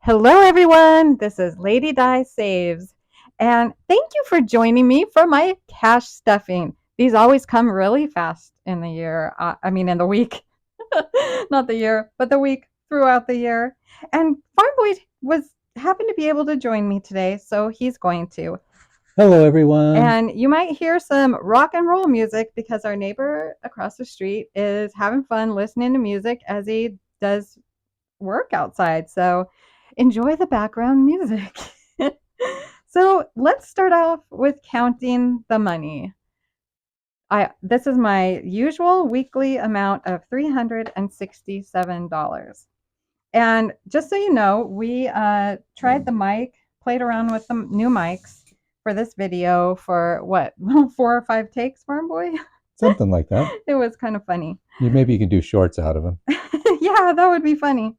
Hello, everyone. This is Lady Di Saves. And thank you for joining me for my cash stuffing. These always come really fast in the year. In the week. Not the year, but the week throughout the year. And Farm Boy was happened to be able to join me today, so he's going to. Hello, everyone. And you might hear some rock and roll music because our neighbor across the street is having fun listening to music as he does work outside. So enjoy the background music. So let's start off with counting the money. This is my usual weekly amount of $367. And just so you know, we tried the mic, played around with the new mics for this video for what, 4 or 5 takes, Farm Boy? Something like that. It was kind of funny. Maybe you can do shorts out of them. Yeah, that would be funny.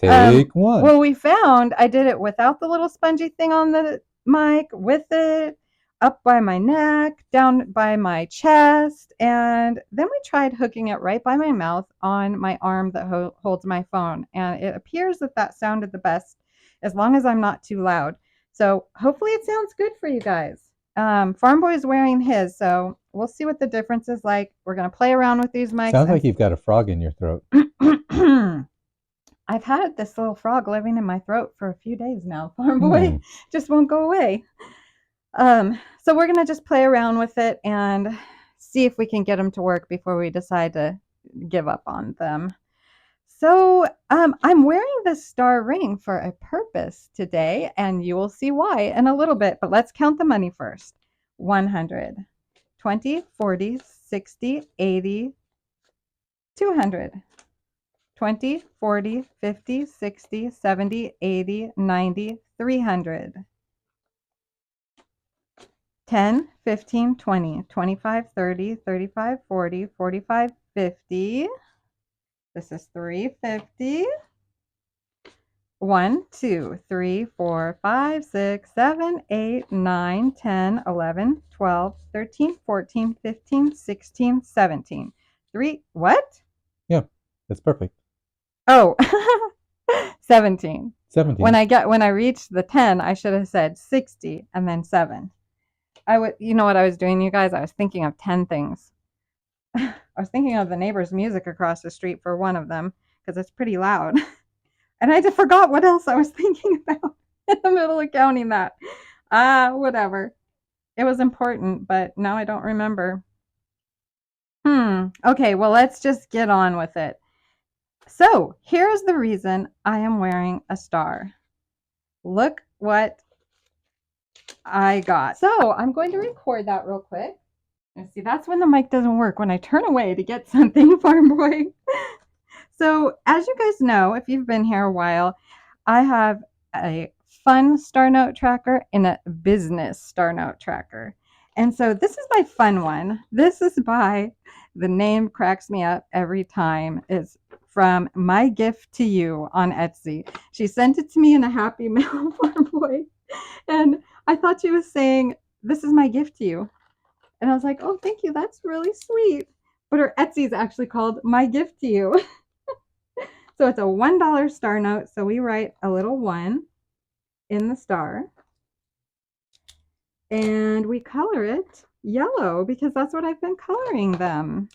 Take one. Well, we found I did it without the little spongy thing on the mic, with it, up by my neck, down by my chest, and then we tried hooking it right by my mouth on my arm that holds my phone. And it appears that that sounded the best as long as I'm not too loud. So hopefully it sounds good for you guys. Farm Boy is wearing his, so we'll see what the difference is like. We're going to play around with these mics. Sounds like you've got a frog in your throat. I've had this little frog living in my throat for a few days now, Farm Boy. Just won't go away. So we're going to just play around with it and see if we can get them to work before we decide to give up on them. So I'm wearing this star ring for a purpose today, and you will see why in a little bit. But let's count the money first. 100, 20, 40, 60, 80, 200. 20, 40, 50, 60, 70, 80, 90, 300. 10, 15, 20, 25, 30, 35, 40, 45, 50. This is 350. 1, 2, 3, 4, 5, 6, 7, 8, 9, 10, 11, 12, 13, 14, 15, 16, 17. 3, what? Yeah, that's perfect. Oh, 17. 17. When I reached the 10, I should have said 60 and then 7. You know what I was doing, you guys? I was thinking of 10 things. I was thinking of the neighbor's music across the street for one of them because it's pretty loud. And I just forgot what else I was thinking about in the middle of counting that. Whatever. It was important, but now I don't remember. Okay, well, let's just get on with it. So here's the reason I am wearing a star. Look what I got. So I'm going to record that real quick. And see, that's when the mic doesn't work, when I turn away to get something, Farm Boy. So as you guys know, if you've been here a while, I have a fun star note tracker and a business star note tracker. And so this is my fun one. This is by, the name cracks me up every time. It's from My Gift to You on Etsy. She sent it to me in a happy mail, Farm Boy. And I thought she was saying, this is my gift to you. And I was like, oh, thank you. That's really sweet. But her Etsy is actually called My Gift to You. So it's a $1 star note. So we write a little 1 in the star. And we color it yellow because that's what I've been coloring them.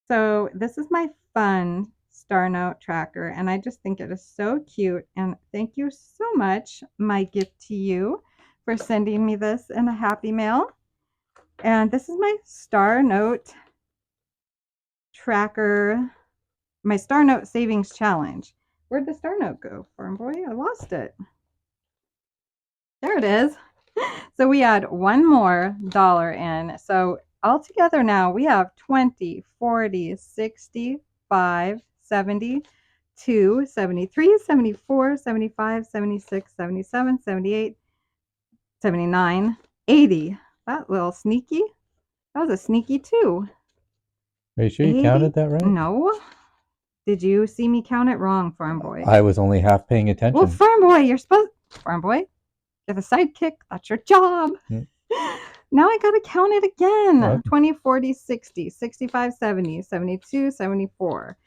So this is my fun star note tracker. And I just think it is so cute. And thank you so much, My Gift to You, for sending me this in a happy mail. And this is my star note tracker, my star note savings challenge. Where'd the star note go, Farm Boy? I lost it. There it is. So we add one more dollar in. So altogether now we have 20, 40, 65, 72, 73, 74, 75, 76, 77, 78, 79, 80. That little sneaky. That was a sneaky 2. Are you sure you counted that right? No. Did you see me count it wrong, Farm Boy? I was only half paying attention. Well, Farm Boy, you're supposed... Farm Boy, you're the sidekick. That's your job. Now I got to count it again. What? 20, 40, 60, 65, 70, 72, 74.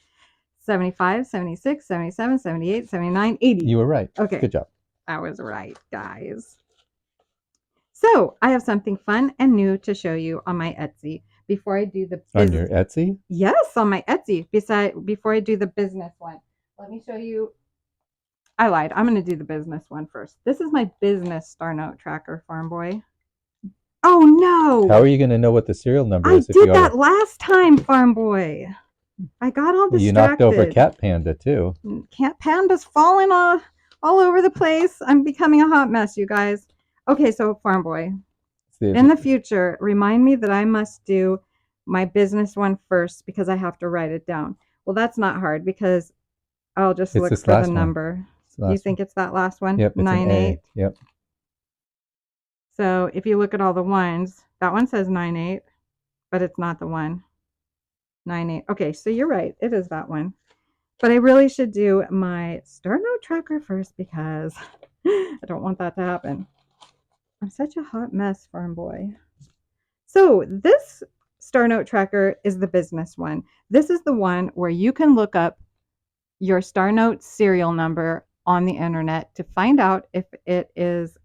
75, 76, 77, 78, 79, 80. You were right. Okay. Good job. I was right, guys. So I have something fun and new to show you on my Etsy. Before I do the On your Etsy? Yes, on my Etsy. Before I do the business one, let me show you. I lied. I'm going to do the business one first. This is my business star note tracker, Farm Boy. Oh no! How are you going to know what the serial number I is? did that last time, Farm Boy. I got all distracted. You knocked over Cat Panda too. Cat Panda's falling all over the place. I'm becoming a hot mess, you guys. Okay, so Farm Boy, in the future, remind me that I must do my business one first because I have to write it down. Well, that's not hard because I'll just look for the number. You think it's that last one? Yep, it's 9-8. Yep. So if you look at all the ones, that one says 9-8, but it's not the one. 9-8. Okay, so you're right. It is that one. But I really should do my star note tracker first because I don't want that to happen. I'm such a hot mess, Farm Boy. So this star note tracker is the business one. This is the one where you can look up your star note serial number on the internet to find out if it is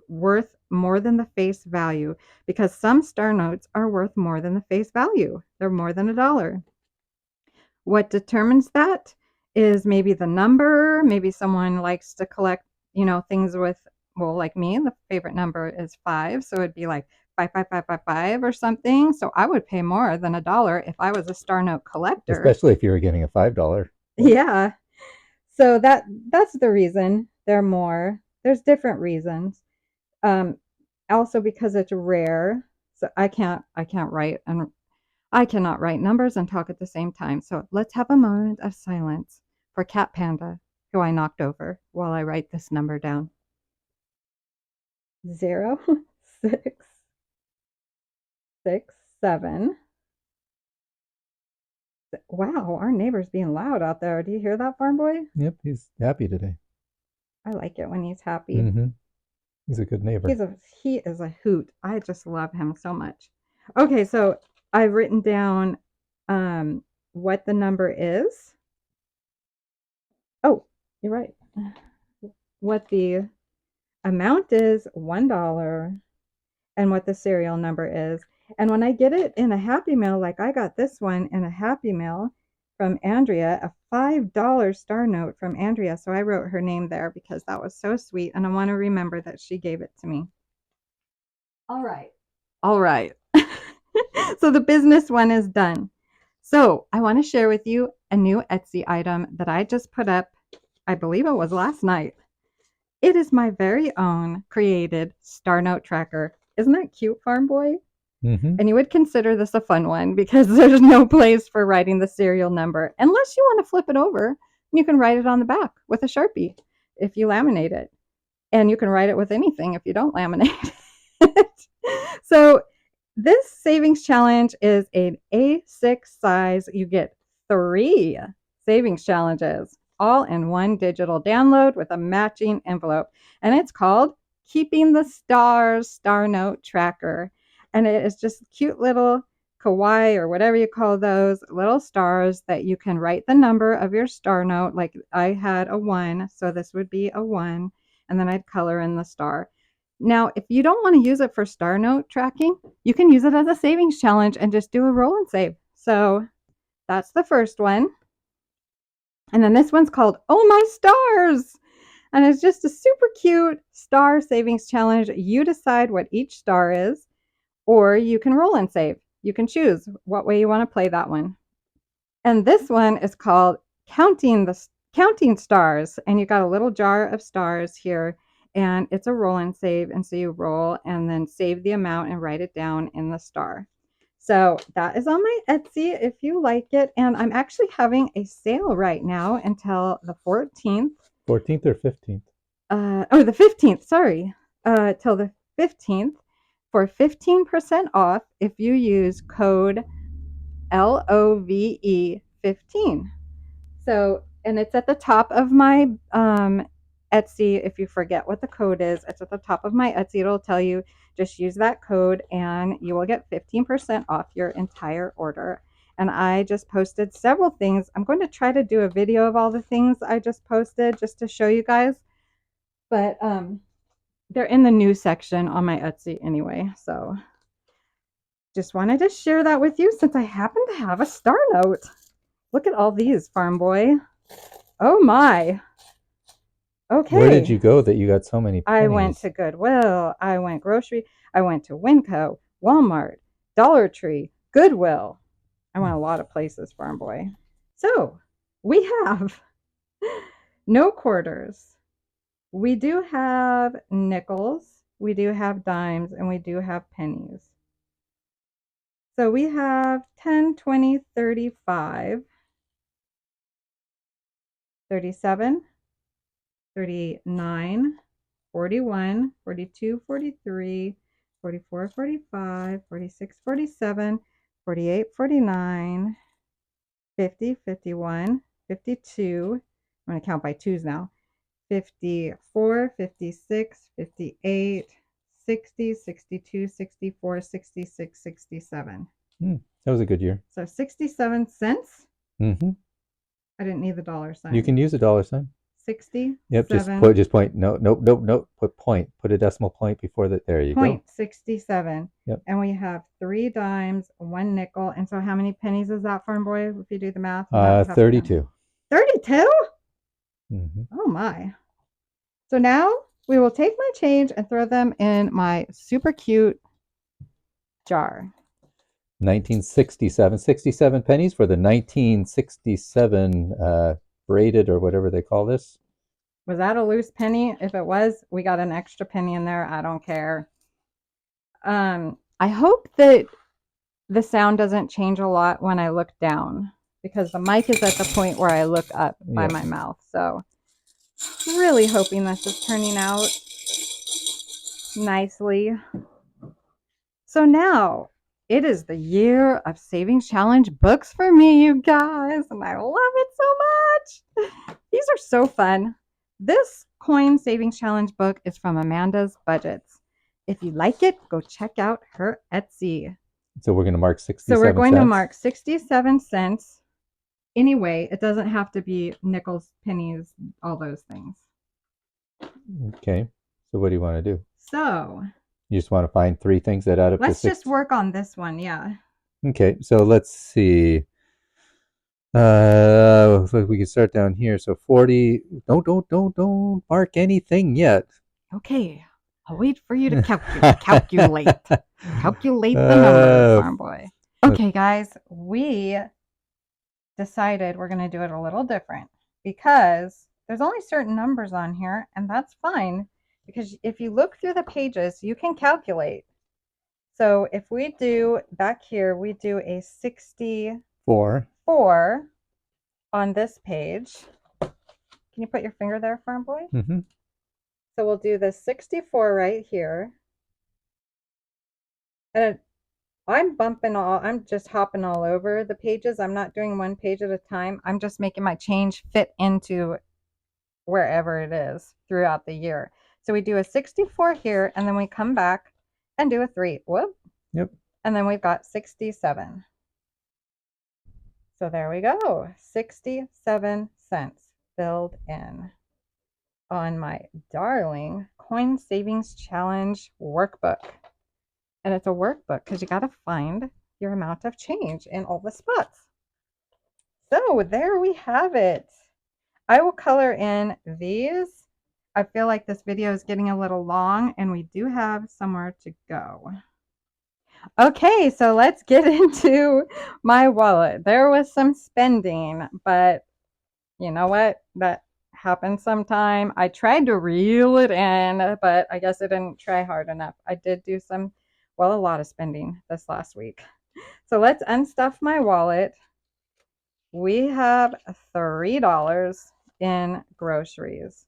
worth more than the face value, because some star notes are worth more than the face value. They're more than $1. What determines that is maybe the number. Maybe someone likes to collect, things with, well, like me, the favorite number is 5. So it'd be like 55555 or something. So I would pay more than $1 if I was a star note collector. Especially if you were getting a $5. Yeah. So that's the reason they're more. There's different reasons. Also because it's rare. So I cannot write numbers and talk at the same time. So let's have a moment of silence for Cat Panda, who I knocked over, while I write this number down. 0, 6, 6, 7. Wow, our neighbor's being loud out there. Do you hear that, Farm Boy? Yep, he's happy today. I like it when he's happy. Mm-hmm. He's a good neighbor. He is a hoot. I just love him so much. Okay, so I've written down what the number is. Oh, you're right. What the amount is, $1, and what the serial number is. And when I get it in a Happy Mail, like I got this one in a Happy Mail from Andrea, a $5 star note from Andrea. So I wrote her name there because that was so sweet. And I want to remember that she gave it to me. All right. So the business one is done. So I want to share with you a new Etsy item that I just put up. I believe it was last night. It is my very own created star note tracker. Isn't that cute, Farm Boy? Mm-hmm. And you would consider this a fun one because there's no place for writing the serial number unless you want to flip it over. You can write it on the back with a Sharpie if you laminate it. And you can write it with anything if you don't laminate it. So this savings challenge is an A6 size. You get 3 savings challenges all in one digital download with a matching envelope. And it's called Keeping the Stars Star Note Tracker. And it is just cute little kawaii or whatever you call those little stars that you can write the number of your star note. Like I had a 1, so this would be a 1, and then I'd color in the star. Now, if you don't want to use it for star note tracking, you can use it as a savings challenge and just do a roll and save. So that's the first one. And then this one's called Oh My Stars. And it's just a super cute star savings challenge. You decide what each star is, or you can roll and save. You can choose what way you want to play that one. And this one is called Counting Stars. And you got a little jar of stars here. And it's a roll and save. And so you roll and then save the amount and write it down in the star. So that is on my Etsy if you like it. And I'm actually having a sale right now until the 14th. 14th or 15th? The 15th, sorry. Till the 15th for 15% off if you use code LOVE15. So, and it's at the top of my Etsy. If you forget what the code is, it's at the top of my Etsy. It'll tell you, just use that code and you will get 15% off your entire order. and I just posted several things. I'm going to try to do a video of all the things I just posted just to show you guys. But they're in the news section on my Etsy anyway. So just wanted to share that with you since I happen to have a star note. Look at all these, Farm Boy. Oh my. Okay. Where did you go that you got so many pennies? I went to Goodwill. I went grocery. I went to Winco, Walmart, Dollar Tree, Goodwill. I went a lot of places, Farm Boy. So we have no quarters. We do have nickels. We do have dimes, and we do have pennies. So we have 10, 20, 35, 37, 39, 41, 42, 43, 44, 45, 46, 47, 48, 49, 50, 51, 52. I'm going to count by twos now. 54, 56, 58, 60, 62, 64, 66, 67. That was a good year. So 67 cents. Mm-hmm. I didn't need the dollar sign. You can use a dollar sign. 60. Yep, just point. No, put point. Put a decimal point before that. There you go. 0.67. Yep. And we have 3 dimes, 1 nickel. And so how many pennies is that, Farm Boy, if you do the math? 32. 32? Mm-hmm. Oh my. So now we will take my change and throw them in my super cute jar. 1967. 67 pennies for the 1967 braided or whatever they call this. Was that a loose penny? If it was, we got an extra penny in there. I don't care. I hope that the sound doesn't change a lot when I look down because the mic is at the point where I look up by my mouth. So really hoping this is turning out nicely. So now it is the year of Savings Challenge books for me, you guys, and I love it so much. These are so fun. This coin savings challenge book is from Amanda's Budgets. If you like it, go check out her Etsy. So we're going to mark 67 cents. So we're going to mark 67 cents. Anyway, it doesn't have to be nickels, pennies, all those things. Okay. So what do you want to do? So you just want to find 3 things that add up to 6. Let's just work on this one, yeah. Okay. So let's see. We can start down here. So 40. Don't mark anything yet. Okay. I'll wait for you to calculate. Calculate the numbers, Farm Boy. Okay, guys, we decided we're going to do it a little different because there's only certain numbers on here, and that's fine because if you look through the pages, you can calculate. So if we do back here, we do a 64 on this page. Can you put your finger there, Farm Boy? Mm-hmm. So we'll do the 64 right here. And I'm just hopping all over the pages. I'm not doing one page at a time. I'm just making my change fit into wherever it is throughout the year. So we do a 64 here, and then we come back and do a 3. Whoop. Yep. And then we've got 67. So there we go. 67 cents filled in on my darling Coin Savings Challenge workbook. And it's a workbook because you got to find your amount of change in all the spots. So there we have it. I will color in these. I feel like this video is getting a little long and we do have somewhere to go. Okay, so let's get into my wallet. There was some spending, but you know what? That happens sometime. I tried to reel it in, but I guess I didn't try hard enough. I did do a lot of spending this last week. So let's unstuff my wallet. We have $3 in groceries.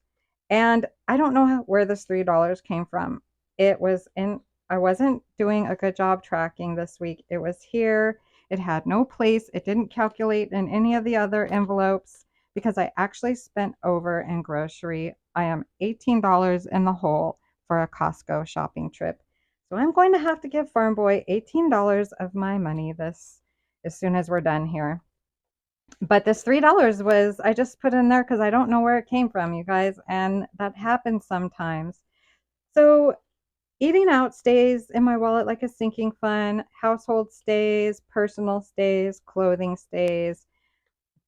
And I don't know where this $3 came from. I wasn't doing a good job tracking this week. It was here. It had no place. It didn't calculate in any of the other envelopes because I actually spent over in grocery. I am $18 in the hole for a Costco shopping trip. So I'm going to have to give Farm Boy $18 of my money this as soon as we're done here. But this $3 was, I just put in there because I don't know where it came from, you guys, and that happens sometimes. So eating out stays in my wallet like a sinking fund. Household stays, personal stays, clothing stays.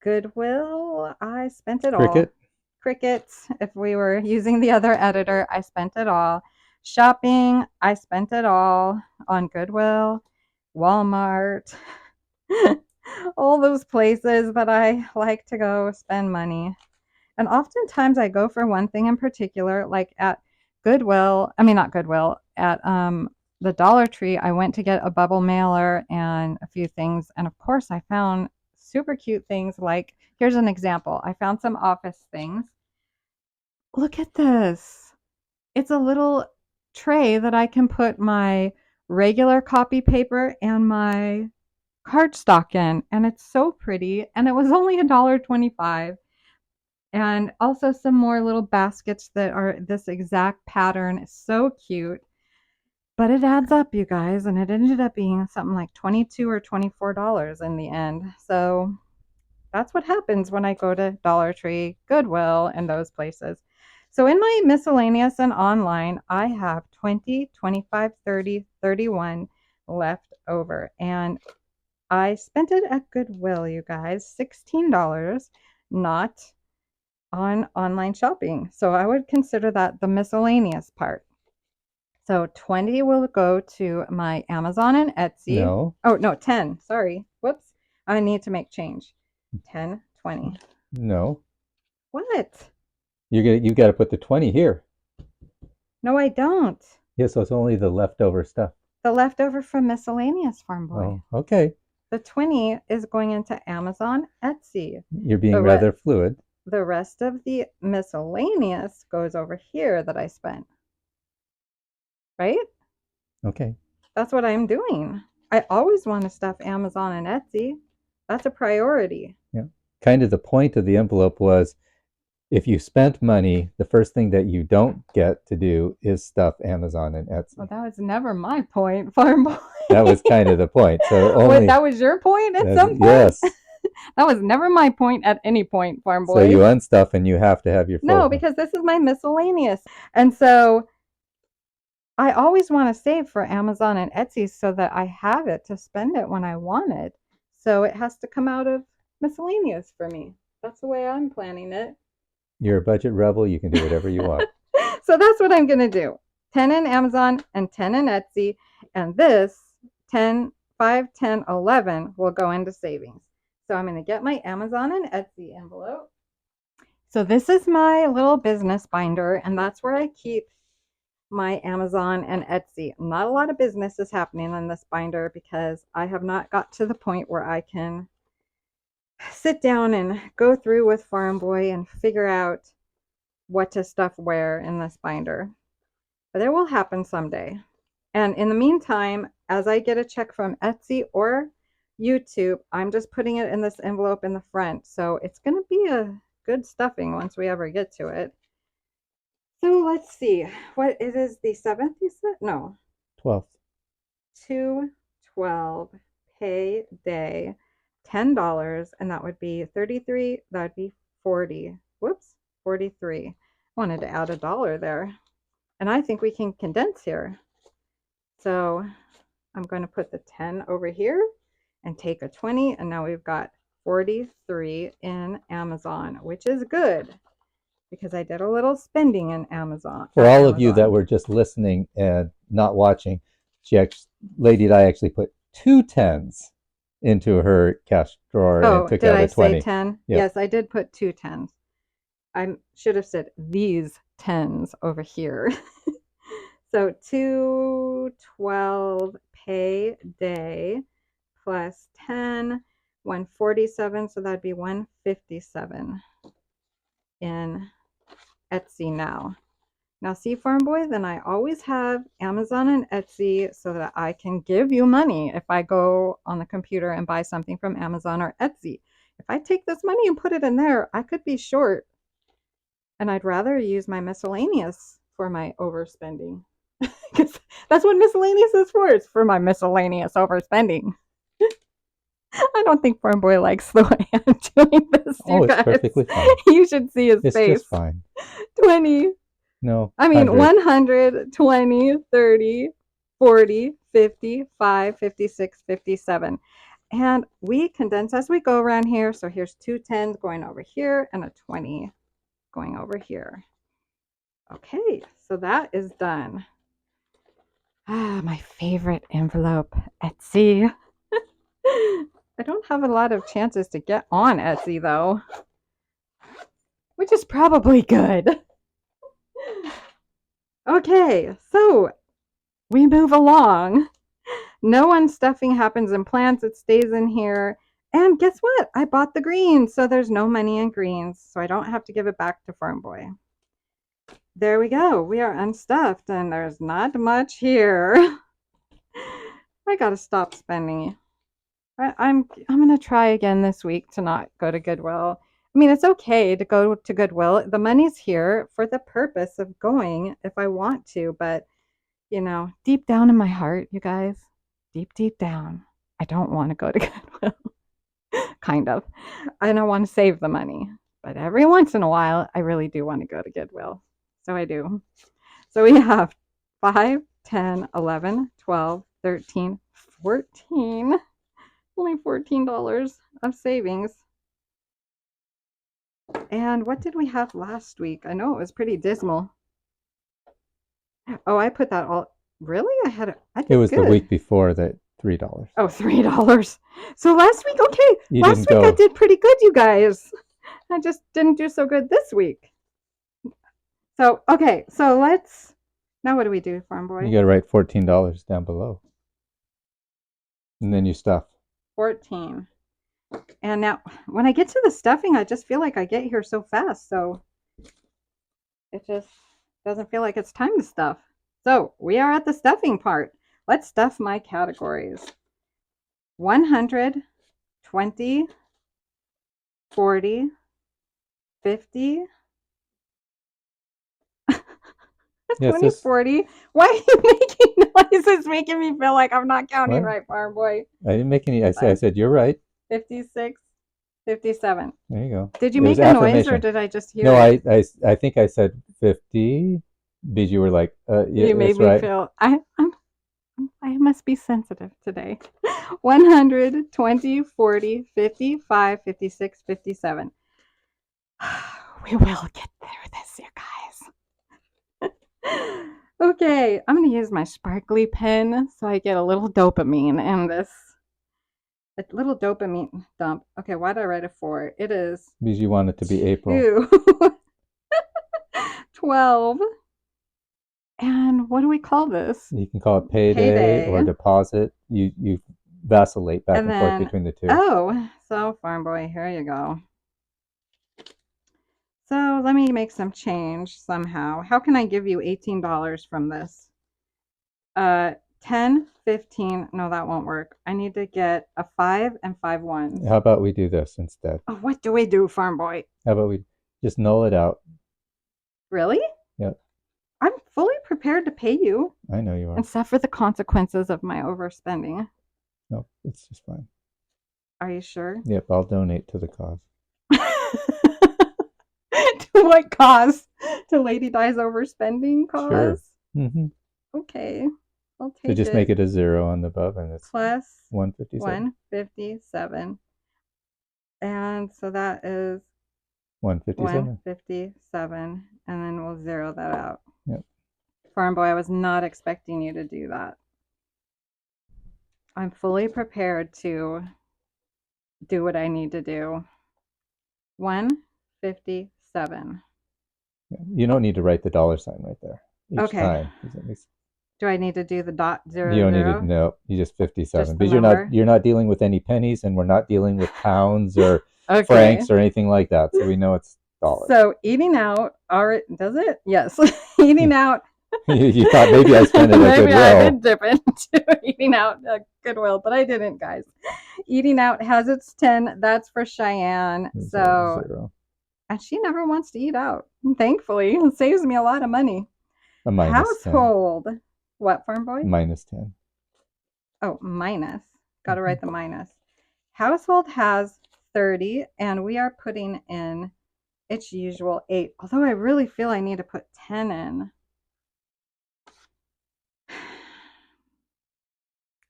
Goodwill, I spent it all. Cricket. Crickets, if we were using the other editor, I spent it all. Shopping, I spent it all on Goodwill, Walmart, all those places that I like to go spend money. And oftentimes I go for one thing in particular, like at Goodwill, I mean, not Goodwill, at the Dollar Tree, I went to get a bubble mailer and a few things. And of course, I found super cute things like, here's an example. I found some office things. Look at this. It's a little tray that I can put my regular copy paper and my cardstock in. And it's so pretty. And it was only $1.25. And also some more little baskets that are this exact pattern. It's so cute. But it adds up, you guys, and it ended up being something like $22 or $24 in the end. So that's what happens when I go to Dollar Tree, Goodwill, and those places. So in my miscellaneous and online, I have 20, 25, 30, 31 left over. And I spent it at Goodwill, you guys, $16, not on online shopping. So I would consider that the miscellaneous part. So 20 will go to my Amazon and Etsy. No. Oh, no, 10. Sorry. Whoops. I need to make change. 10, 20. No. What? You got to put the 20 here. No, I don't. Yeah, so it's only the leftover stuff. The leftover from miscellaneous, Farm Boy. Oh, okay. The 20 is going into Amazon, Etsy. You're being rather fluid. The rest of the miscellaneous goes over here that I spent. Right? Okay. That's what I'm doing. I always want to stuff Amazon and Etsy. That's a priority. Yeah. Kind of the point of the envelope was if you spent money, the first thing that you don't get to do is stuff Amazon and Etsy. Well, that was never my point, Farm Boy. That was kind of the point. So only that was your point at some point? Yes. That was never my point at any point, Farm Boy. So you unstuff and you have to have your full. No, because this is my miscellaneous. And so I always want to save for Amazon and Etsy so that I have it to spend it when I want it. So it has to come out of miscellaneous for me. That's the way I'm planning it. You're a budget rebel. You can do whatever you want. So that's what I'm going to do. 10 in Amazon and 10 in Etsy. And this 10, 5, 10, 11 will go into savings. So I'm going to get my Amazon and Etsy envelope. So this is my little business binder, and that's where I keep my Amazon and Etsy. Not a lot of business is happening in this binder because I have not got to the point where I can sit down and go through with Farm Boy and figure out what to stuff where in this binder. But it will happen someday. And in the meantime, as I get a check from Etsy or YouTube, I'm just putting it in this envelope in the front. So it's going to be a good stuffing once we ever get to it. So let's see. What it is, the 7th you said? No. 12th. 2/12 payday. $10, and that would be 33. That would be 40. Whoops, 43. I wanted to add $1 there. And I think we can condense here. So I'm going to put the 10 over here and take a 20, and now we've got 43 in Amazon, which is good because I did a little spending in Amazon. For all of you that were just listening and not watching, Lady Di actually put 2 10s into her cash drawer and took out a 20. Did I say 10? Yep. Yes, I did put 2 10s. I should have said these 10s over here. So 2/12 payday plus 10, 147, so that'd be 157 in Etsy now. Now see, Farm Boy, then I always have Amazon and Etsy so that I can give you money if I go on the computer and buy something from Amazon or Etsy. If I take this money and put it in there, I could be short. And I'd rather use my miscellaneous for my overspending. Because that's what miscellaneous is for. It's for my miscellaneous overspending. I don't think Farm Boy likes the way I'm doing this, you it's guys. perfectly fine. You should see his It's face. just fine. 20. No. I mean, 100. 100, 20, 30, 40, 50, 5, 56, 57. And we condense as we go around here. So here's 2 10s going over here and a 20 going over here. Okay, so that is done. Ah, my favorite envelope, Etsy. I don't have a lot of chances to get on Etsy though, which is probably good. Okay, so we move along. No unstuffing happens in plants. It stays in here. And guess what? I bought the greens, so there's no money in greens. So I don't have to give it back to Farm Boy. There we go. We are unstuffed, and there's not much here. I got to stop spending. I'm going to try again this week to not go to Goodwill. I mean, it's okay to go to Goodwill. The money's here for the purpose of going if I want to, but you know, deep down in my heart, you guys, deep down, I don't want to go to Goodwill. Kind of. I don't want to save the money. But every once in a while, I really do want to go to Goodwill. So I do. So we have 5, 10, 11, 12, 13, 14. Only $14 of savings. And what did we have last week? I know it was pretty dismal. Oh, I put that all. Really? I did It was good. the week before that $3. Oh, $3. So last week, okay. You last didn't week go. I did pretty good, you guys. I just didn't do so good this week. So, okay. So let's. Now what do we do, Farm Boy? You got to write $14 down below. And then you stuff. 14. And now when I get to the stuffing, I just feel like I get here so fast. So it just doesn't feel like it's time to stuff. So we are at the stuffing part. Let's stuff my categories. 100, 20, 40, 50, Yes, 20, 40. Why are you making noises making me feel like I'm not counting What? right, Farm Boy? I didn't make any. I said you're right. 56, 57. There you go. Did you It was make a noise or affirmation. did I just hear No, it? I think I said 50 because you were like, yeah, You made that's me right. feel I must be sensitive today. 100, 20, 40, 55, 56, 57. We will get through this, you guys. Okay, I'm going to use my sparkly pen so I get a little dopamine in this. A little dopamine dump. Okay, why did I write a 4? It is Because you want it to be April. 2, 12. And what do we call this? You can call it payday or deposit. You vacillate back and forth between the two. Oh, so Farm Boy, here you go. So let me make some change somehow. How can I give you $18 from this? 10, 15. No, that won't work. I need to get a 5 and 5 ones. How about we do this instead? Oh, what do we do, Farm Boy? How about we just null it out? Really? Yep. I'm fully prepared to pay you. I know you are. And suffer the consequences of my overspending. No, it's just fine. Are you sure? Yep, I'll donate to the cause. To what cause? To Lady Di's overspending cause? Sure. Mm-hmm. Okay. I'll take it. So just make it a 0 on the above and it's plus 157. 157. And so that is 157. 157. And then we'll zero that out. Yep. Farm Boy, I was not expecting you to do that. I'm fully prepared to do what I need to do. 157. You don't need to write the dollar sign right there each time. Do I need to do the dot 0? You don't need to. No, you just 57 Just because you're not dealing with any pennies, and we're not dealing with pounds or okay. francs or anything like that. So we know it's dollars. So eating out, does it? Yes, eating out. You thought maybe I spent it at Goodwill. Maybe I did dip into eating out at Goodwill, but I didn't, guys. Eating out has its 10. That's for Cheyenne. So, 0. And she never wants to eat out. Thankfully, it saves me a lot of money. A minus household. 10. What, Farm Boy? Minus 10. Oh, minus. Got to write the minus. Household has 30, and we are putting in its usual 8. Although I really feel I need to put 10 in.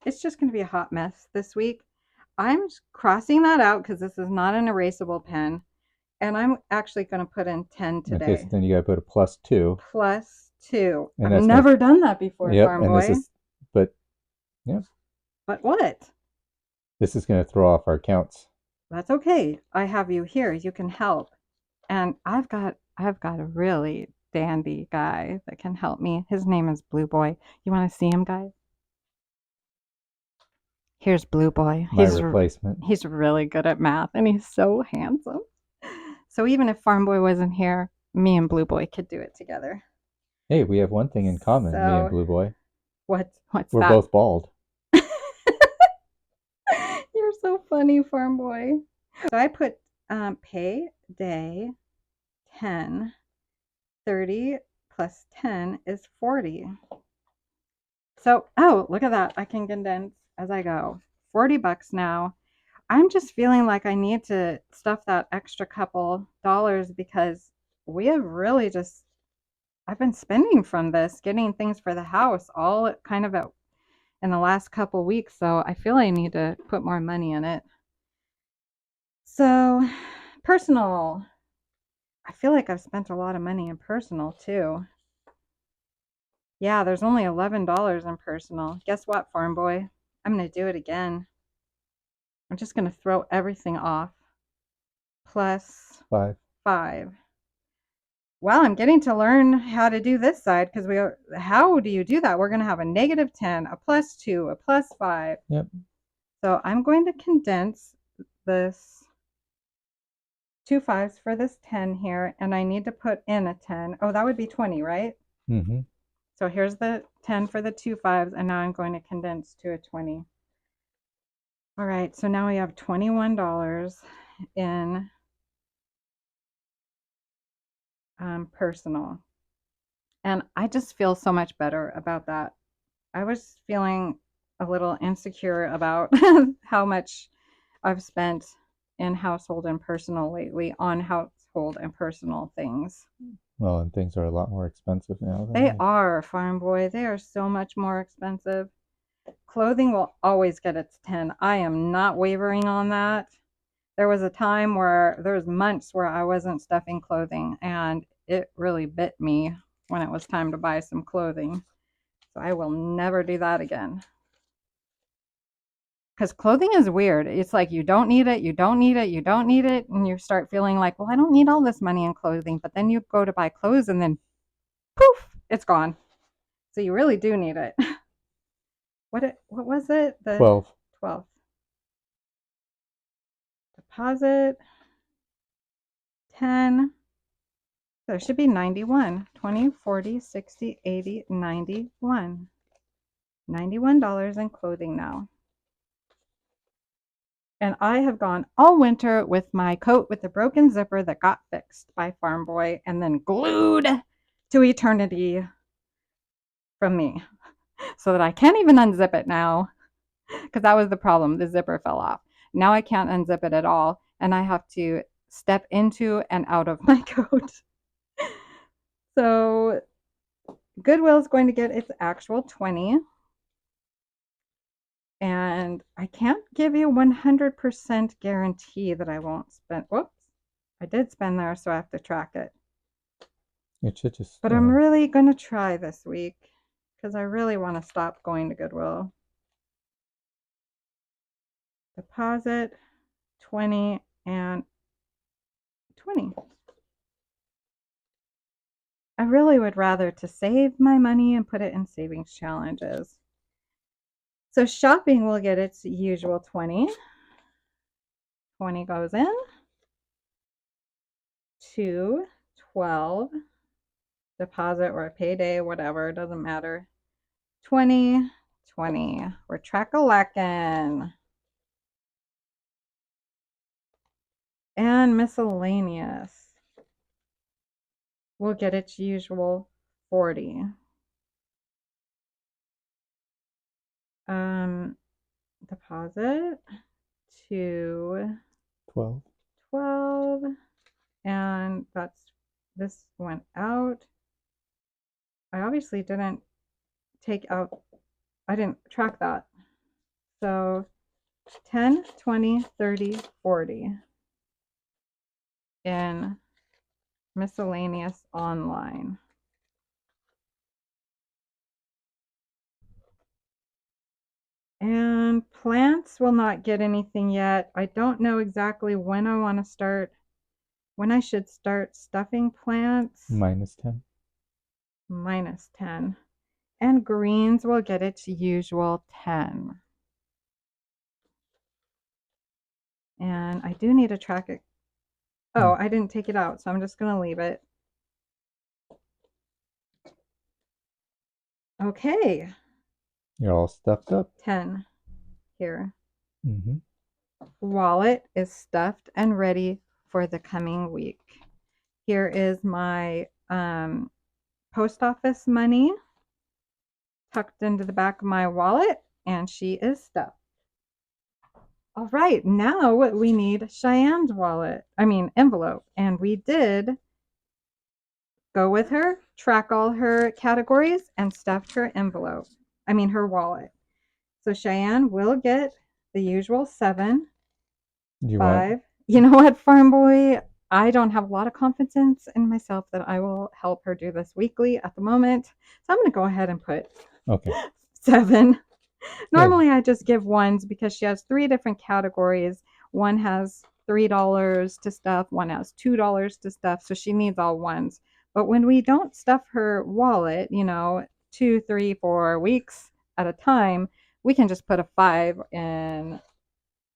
It's just going to be a hot mess this week. I'm crossing that out because this is not an erasable pen. And I'm actually going to put in 10 today. Okay, so then you got to put a +2. +2. And I've never done that before, yep, Farm and Boy. this is, but, yeah. But what? This is going to throw off our counts. That's okay. I have you here. You can help. And I've got a really dandy guy that can help me. His name is Blue Boy. You want to see him, guys? Here's Blue Boy. My replacement. He's really good at math, and he's so handsome. So even if Farm Boy wasn't here, me and Blue Boy could do it together. Hey, we have one thing in common, me and Blue Boy. What's We're that? both bald. You're so funny, Farm Boy. So I put pay day 10. 30 plus 10 is 40. So, oh, look at that. I can condense as I go. $40 now. I'm just feeling like I need to stuff that extra couple dollars because we have really just, I've been spending from this, getting things for the house all kind of in the last couple weeks. So I feel I need to put more money in it. So, personal. I feel like I've spent a lot of money in personal too. Yeah, there's only $11 in personal. Guess what, Farm Boy? I'm going to do it again. I'm just going to throw everything off. Plus 5. Well, I'm getting to learn how to do this side because how do you do that? We're going to have a -10, a +2, a +5. Yep. So I'm going to condense this 2 5s for this 10 here, and I need to put in a 10. Oh, that would be 20, right? Mm-hmm. So here's the 10 for the 2 5s, and now I'm going to condense to a 20. All right, so now we have $21 in personal. And I just feel so much better about that. I was feeling a little insecure about how much I've spent in household and personal lately on household and personal things. Well, and things are a lot more expensive now. They are, Farm Boy. They are so much more expensive. Clothing will always get its 10. I am not wavering on that. There was a time where there was months where I wasn't stuffing clothing, and it really bit me when it was time to buy some clothing. So I will never do that again. Because clothing is weird. It's like you don't need it, you don't need it, you don't need it, and you start feeling like, well, I don't need all this money in clothing. But then you go to buy clothes, and then poof, it's gone. So you really do need it. What was it? The 12. Deposit 10. So it should be 91. 20, 40, 60, 80, 91. $91 in clothing now. And I have gone all winter with my coat with the broken zipper that got fixed by Farm Boy and then glued to eternity from me so that I can't even unzip it now because that was the problem. The zipper fell off. Now I can't unzip it at all, and I have to step into and out of my coat. So Goodwill is going to get its actual 20. And I can't give you 100% guarantee that I won't spend. Whoops. I did spend there, so I have to track it. It should just. But I'm really going to try this week because I really want to stop going to Goodwill. Deposit 20 and 20. I really would rather to save my money and put it in savings challenges. So shopping will get its usual 20. 20 goes in. 2, 12. Deposit or a payday, whatever, it doesn't matter. 20, 20. We're track-a-lackin'. And miscellaneous will get its usual 40. Deposit to 12. 12, and this went out. I obviously didn't I didn't track that. So 10, 20, 30, 40 in miscellaneous online. And plants will not get anything yet. I don't know exactly when I should start stuffing plants. -10. -10. And greens will get its usual 10. And I do need to track it. Oh, I didn't take it out, so I'm just going to leave it. Okay. You're all stuffed up. 10 here. Mm-hmm. Wallet is stuffed and ready for the coming week. Here is my post office money tucked into the back of my wallet, and she is stuffed. All right, now we need Cheyenne's envelope, and we did go with her, track all her categories, and stuffed her her wallet. So Cheyenne will get the usual 7, 5. You know what, Farm Boy? I don't have a lot of confidence in myself that I will help her do this weekly at the moment. So I'm going to go ahead and put 7. Normally I just give ones because she has 3 different categories. One has $3 to stuff, one has $2 to stuff, so she needs all ones. But when we don't stuff her wallet, 2, 3, 4 weeks at a time, we can just put a 5 in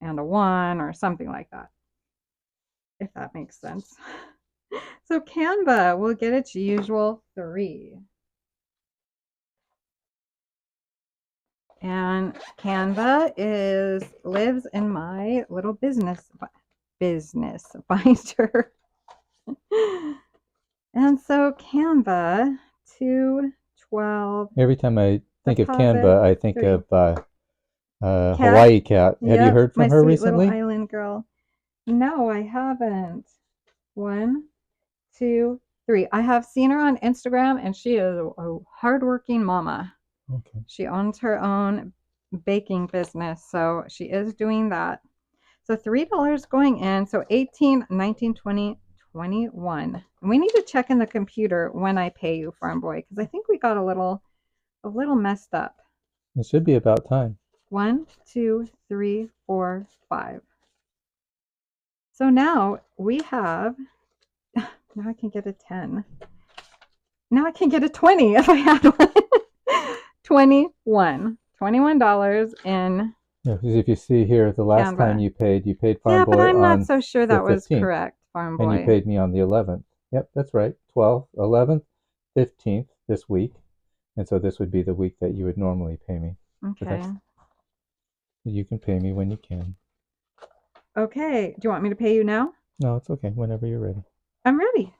and a 1 or something like that, if that makes sense. So Canva will get its usual 3. And Canva lives in my little business binder. And so Canva 212. Every time I think of Canva, I think 3. Of Hawaii Cat. Have you heard from her recently? My sweet little island girl. No, I haven't. 1, 2, 3. I have seen her on Instagram, and she is a hardworking mama. Okay. She owns her own baking business, so she is doing that. So $3 going in. So 18, 19, 20, 21. And we need to check in the computer when I pay you, Farm Boy, because I think we got a little messed up. It should be about time. 1, 2, 3, 4, 5. So now we have. Now I can get a 10. Now I can get a 20 if I had one. $21 in. Yeah, because if you see here, the last Canva. time you paid Farm Boy. Yeah, but I'm not so sure that was 15th, correct, Farm Boy. And you paid me on the 11th. Yep, that's right. 12th, 11th, 15th this week. And so this would be the week that you would normally pay me. Okay. You can pay me when you can. Okay. Do you want me to pay you now? No, it's okay. Whenever you're ready. I'm ready.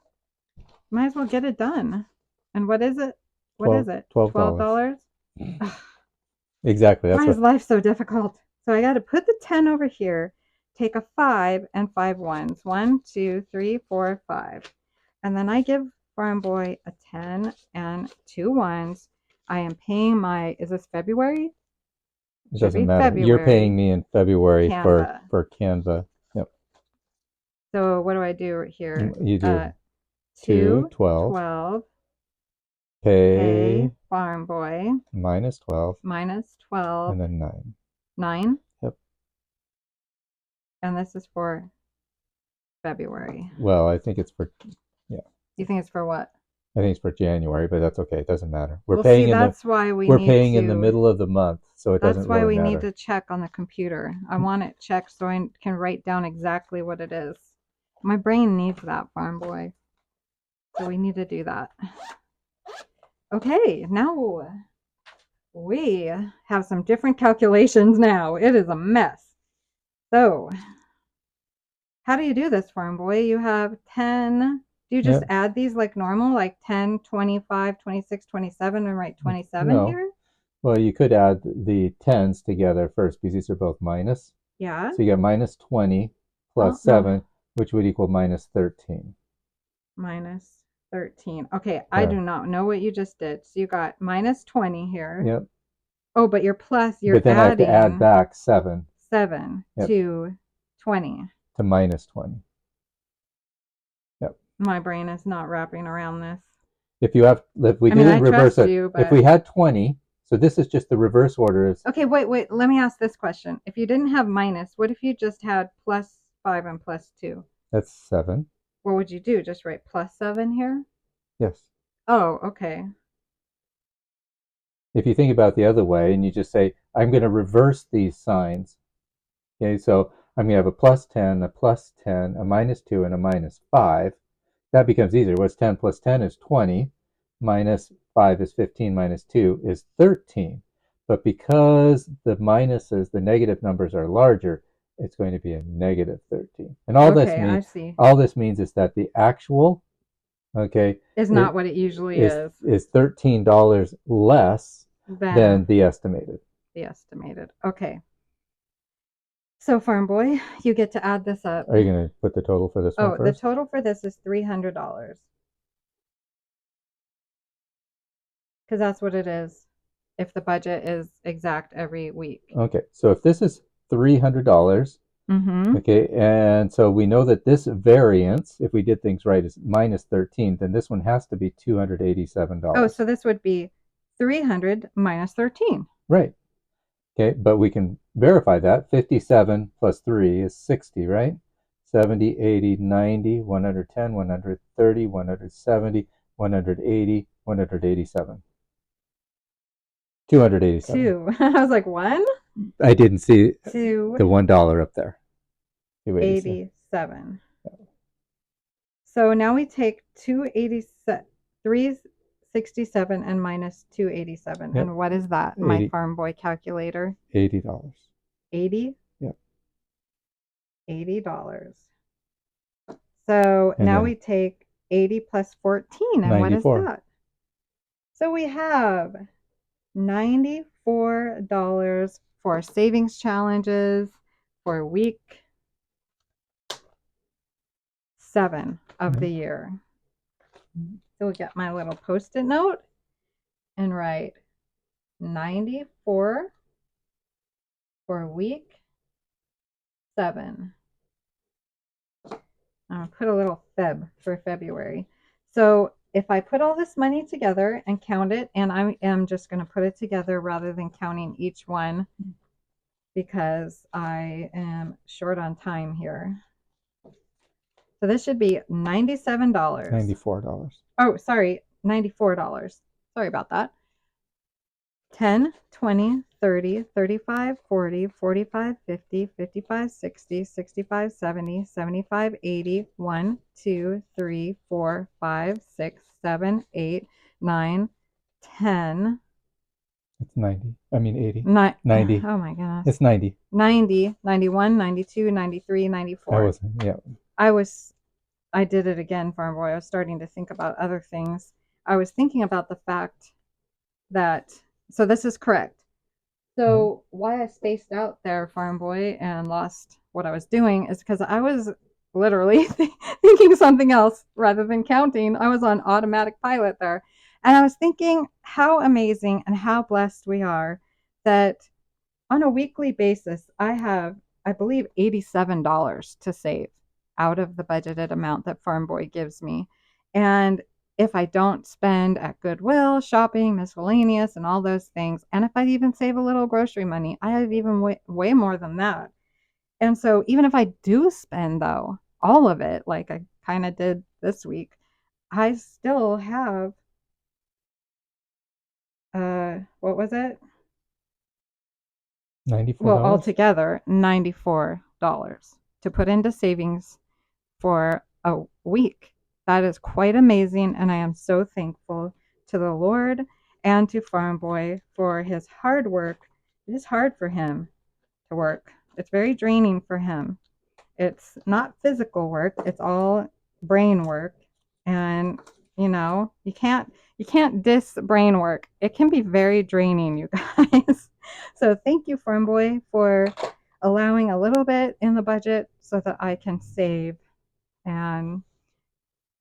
Might as well get it done. And what is it? What is it? $12. Exactly. Why is life so difficult? So I got to put the 10 over here, take a 5 and 5 ones. 1, 2, 3, 4, 5. And then I give Farm Boy a 10 and 2 ones. I am paying is this February? It doesn't matter. February. You're paying me in February Canva. for Canva. Yep. So what do I do here? You do 2, 12. Pay Farm Boy. -12. -12. And then 9. 9? Yep. And this is for February. Well, I think it's for, yeah. You think it's for what? I think it's for January, but that's okay. It doesn't matter. We're paying in the middle of the month, so it doesn't really matter. That's why we need to check on the computer. I want it checked so I can write down exactly what it is. My brain needs that, Farm Boy. So we need to do that. Okay, now we have some different calculations now. It is a mess. So, how do you do this, Farm Boy? You have 10. Do you just add these like normal, like 10, 25, 26, 27, and write 27 here? Well, you could add the 10s together first because these are both minus. Yeah. So you get minus 20 plus 7, which would equal minus 13. Minus 13. Okay, I do not know what you just did. So you got minus 20 here. Yep. Oh, but you're But then I have to add back 7. 7 Yep. to 20. To minus 20. Yep. My brain is not wrapping around this. If we didn't reverse it, you, but... if we had 20, so this is just the reverse order. Okay, wait. Let me ask this question. If you didn't have minus, what if you just had plus 5 and plus 2? That's 7. What would you do? Just write plus 7 here? Yes. Oh, okay. If you think about it the other way and you just say, I'm going to reverse these signs. Okay, so I'm going to have a plus 10, a plus 10, a minus 2, and a minus 5. That becomes easier. What's 10 plus 10 is 20. Minus 5 is 15. Minus 2 is 13. But because the minuses, the negative numbers are larger, it's going to be a negative 13. And all this means is that the actual, okay, is not what it usually is. Is $13 less than the estimated. Okay. So, Farm Boy, you get to add this up. Are you going to put the total for this one first? The total for this is $300. Because that's what it is if the budget is exact every week. Okay, so if this is $300, okay, and so we know that this variance, if we did things right, is minus 13, then this one has to be $287. Oh, so this would be 300 minus 13. Right. Okay, but we can verify that. 57 plus 3 is 60, right? 70, 80, 90, 110, 130, 170, 180, 187. 287. 2. I was like, 1? I didn't see the $1 up there. 287. So now we take 367 and minus 287. Yep. And what is that, my Farm Boy calculator? $80. 80? Yep. $80. So now we take 80 plus 14, and 94. What is that? So we have $94 for savings challenges for week 7 of the year. So we'll get my little post-it note and write 94 for week 7. I'll put a little Feb for February. So if I put all this money together and count it, and I am just going to put it together rather than counting each one because I am short on time here. So this should be $97. $94. Oh, sorry, $94. Sorry about that. 10, 20, 30, 35, 40, 45, 50, 55, 60, 65, 70, 75, 80, 1, 2, 3, 4, 5, 6, 7, 8, 9, 10. It's 90. I mean 80. 90. Oh my goodness. It's 90. 90, 91, 92, 93, 94. I did it again, Farm Boy. I was starting to think about other things. I was thinking about the fact that, so this is correct. So why I spaced out there, Farm Boy, and lost what I was doing is because I was literally thinking something else rather than counting. I was on automatic pilot there. And I was thinking how amazing and how blessed we are that on a weekly basis, I have, I believe, $87 to save out of the budgeted amount that Farm Boy gives me. And if I don't spend at Goodwill, shopping, miscellaneous, and all those things, and if I even save a little grocery money, I have even way more than that. And so even if I do spend, though, all of it, like I kind of did this week, I still have, what was it? $94? Well, altogether, $94 to put into savings for a week. That is quite amazing, and I am so thankful to the Lord and to Farm Boy for his hard work. It is hard for him to work. It's very draining for him. It's not physical work. It's all brain work. And, you know, you can't diss brain work. It can be very draining, you guys. So thank you, Farm Boy, for allowing a little bit in the budget so that I can save. And,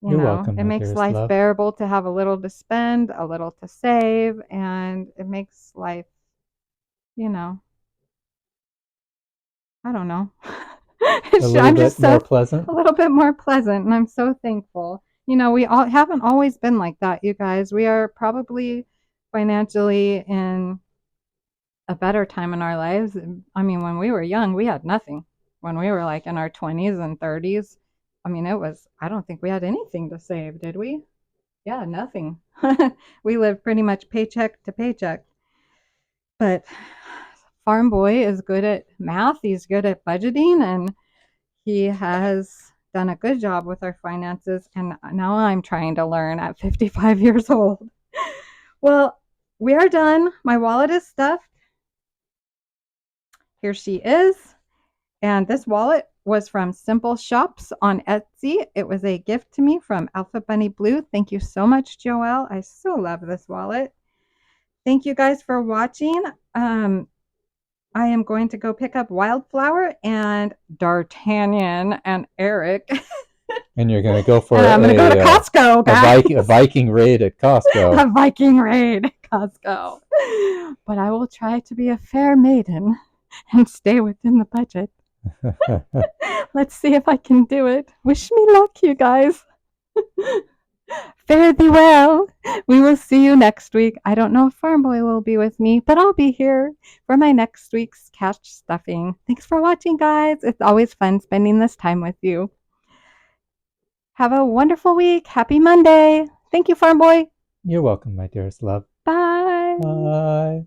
You're welcome, it my makes dearest life love. bearable to have a little to spend, a little to save, and it makes life, you know, I don't know. A little I'm just bit more so pleasant. a little bit more pleasant, and I'm so thankful. We all haven't always been like that, you guys. We are probably financially in a better time in our lives. I mean, when we were young, we had nothing. When we were like in our 20s and 30s, I mean, I don't think we had anything to save, did we? Yeah, nothing. We lived pretty much paycheck to paycheck. But Farm Boy is good at math, he's good at budgeting, and he has done a good job with our finances. And now I'm trying to learn at 55 years old. Well, we are done. My wallet is stuffed. Here she is. And this wallet was from Simple Shopz on Etsy. It was a gift to me from Alpha Bunny Blue. Thank you so much, Joelle. I so love this wallet. Thank you guys for watching. I am going to go pick up Wildflower and D'Artagnan and Eric. And you're going to go for and I'm going to go to Costco, guys. a Viking raid at Costco. A Viking raid at Costco. But I will try to be a fair maiden and stay within the budget. Let's see if I can do it. Wish me luck, you guys. Fare thee well. We will see you next week. I don't know if Farm Boy will be with me, but I'll be here for my next week's cash stuffing. Thanks for watching, guys. It's always fun spending this time with you. Have a wonderful week. Happy Monday. Thank you, Farm Boy. You're welcome, my dearest love. Bye. Bye.